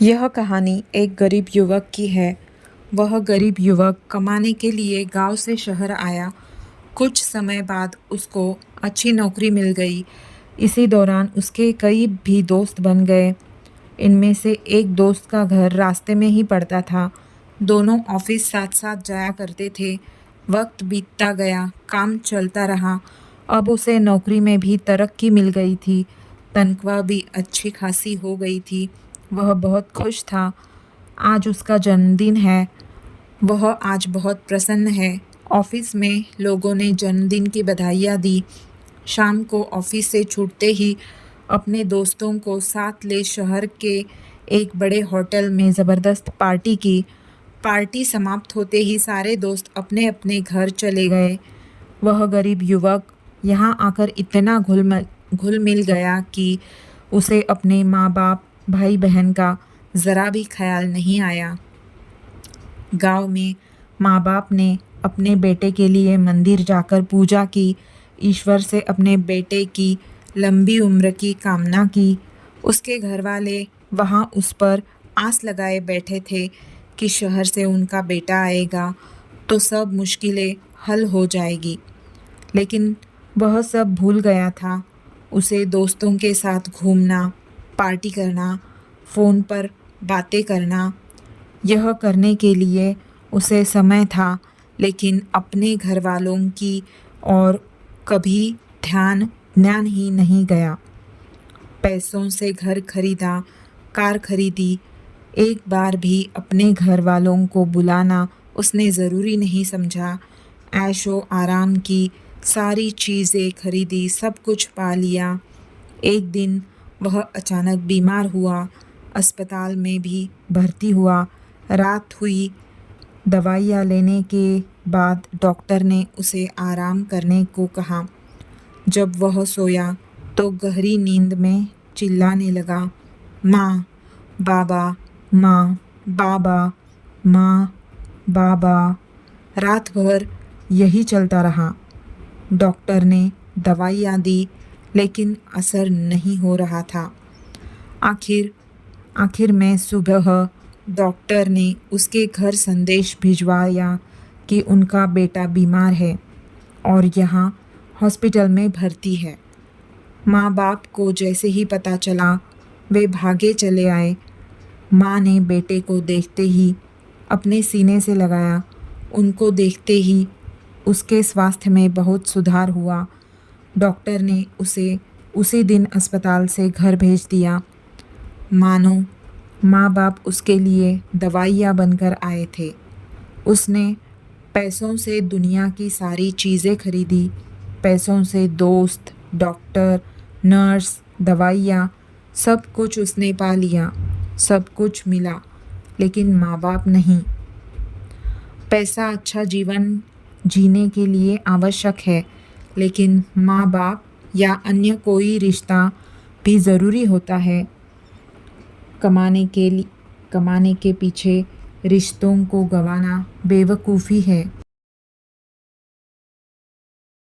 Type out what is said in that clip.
यह कहानी एक गरीब युवक की है। वह गरीब युवक कमाने के लिए गांव से शहर आया। कुछ समय बाद उसको अच्छी नौकरी मिल गई। इसी दौरान उसके कई भी दोस्त बन गए। इनमें से एक दोस्त का घर रास्ते में ही पड़ता था। दोनों ऑफिस साथ साथ जाया करते थे। वक्त बीतता गया, काम चलता रहा। अब उसे नौकरी में भी तरक्की मिल गई थी। तनख्वाह भी अच्छी खासी हो गई थी। वह बहुत खुश था। आज उसका जन्मदिन है। वह आज बहुत प्रसन्न है। ऑफिस में लोगों ने जन्मदिन की बधाइयाँ दी। शाम को ऑफिस से छूटते ही अपने दोस्तों को साथ ले शहर के एक बड़े होटल में ज़बरदस्त पार्टी की। पार्टी समाप्त होते ही सारे दोस्त अपने अपने घर चले गए। वह गरीब युवक यहाँ आकर इतना घुल मिल गया कि उसे अपने माँ बाप, भाई बहन का ज़रा भी ख्याल नहीं आया। गांव में माँ बाप ने अपने बेटे के लिए मंदिर जाकर पूजा की, ईश्वर से अपने बेटे की लंबी उम्र की कामना की। उसके घर वाले वहाँ उस पर आस लगाए बैठे थे कि शहर से उनका बेटा आएगा तो सब मुश्किलें हल हो जाएगी। लेकिन वह सब भूल गया था। उसे दोस्तों के साथ घूमना, पार्टी करना, फ़ोन पर बातें करना, यह करने के लिए उसे समय था, लेकिन अपने घर वालों की और कभी ध्यान ही नहीं गया। पैसों से घर खरीदा, कार खरीदी। एक बार भी अपने घर वालों को बुलाना उसने ज़रूरी नहीं समझा। ऐशो आराम की सारी चीज़ें खरीदी, सब कुछ पा लिया। एक दिन वह अचानक बीमार हुआ। अस्पताल में भी भर्ती हुआ। रात हुई। दवाइयाँ लेने के बाद डॉक्टर ने उसे आराम करने को कहा। जब वह सोया तो गहरी नींद में चिल्लाने लगा, माँ बाबा, माँ बाबा, माँ बाबा। रात भर यही चलता रहा। डॉक्टर ने दवाइयाँ दी, लेकिन असर नहीं हो रहा था। आखिर में सुबह डॉक्टर ने उसके घर संदेश भिजवाया कि उनका बेटा बीमार है और यहाँ हॉस्पिटल में भर्ती है। माँ बाप को जैसे ही पता चला, वे भागे चले आए। माँ ने बेटे को देखते ही अपने सीने से लगाया। उनको देखते ही उसके स्वास्थ्य में बहुत सुधार हुआ। डॉक्टर ने उसे उसी दिन अस्पताल से घर भेज दिया। मानो माँ बाप उसके लिए दवाइयाँ बनकर आए थे। उसने पैसों से दुनिया की सारी चीज़ें खरीदी। पैसों से दोस्त, डॉक्टर, नर्स, दवाइयाँ, सब कुछ उसने पा लिया। सब कुछ मिला, लेकिन माँ बाप नहीं। पैसा अच्छा जीवन जीने के लिए आवश्यक है, लेकिन माँ बाप या अन्य कोई रिश्ता भी ज़रूरी होता है। कमाने के पीछे रिश्तों को गंवाना बेवकूफ़ी है।